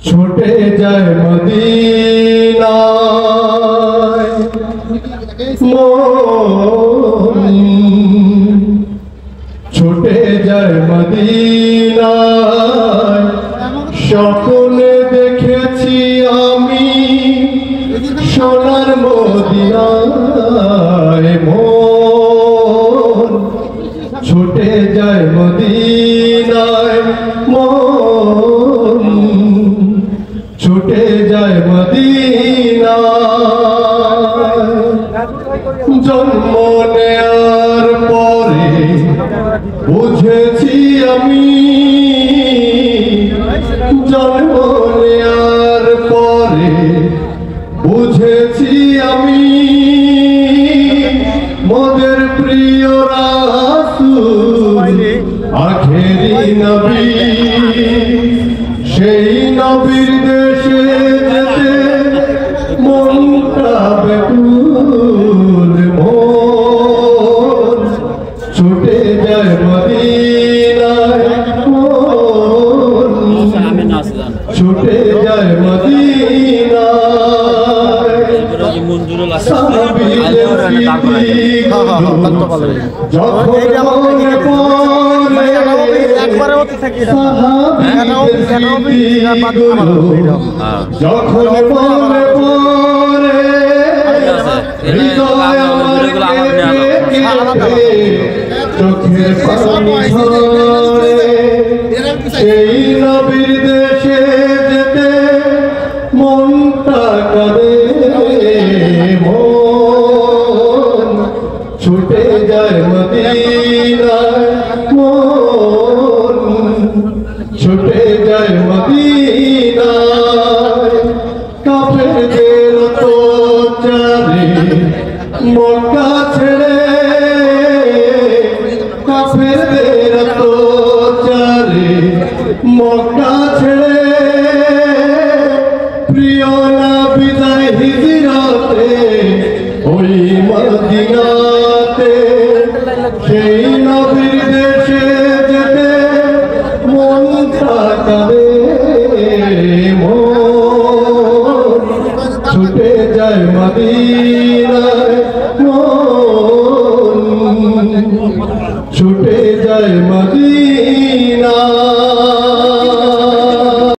ছুটে যায় মদিনায় মন, ছুটে যায় মদিনায়। স্বপ্নে দেখেছি আমি সোনার মদিনায় মন, ছুটে যায় মদিনায় মন, ছুটে যায় মদিনায়। জন্ম নেয়ার পরে বুঝেছি আমি, জন্ম নেয়ার পরে বুঝেছি আমি, মোদের প্রিয় রাসূল আখেরি নবী। সেই নবীর দেশে যেতে মনটা ব্যাকুল মন, ছুটে যায় মদিনায় মন, ছুটে যায় মদিনায়। সাহাবীদের স্মৃতিগুলো যখন মনে পড়ে, যখন মনে পড়ে, হৃদয় আমার কেঁপে চোখের পানি ঝরে। সেই নবীর দেশে যেতে মনটা কাঁদে মন, ছুটে যায় মদিনায় মন, ছুটে যায় মদিনায়। কাফেরদের অত্যাচারে মক্কা ছেড়ে, কাফেরদের অত্যাচারে মক্কা ছেড়ে, প্রিয় নবী যায় হিজরতে ওই মদিনাতে। সেই নবীর দেশে যেতে মনটা কাঁদে মন, ছুটে যায় মদিনায় মন, ছুটে যায় মদিনায়।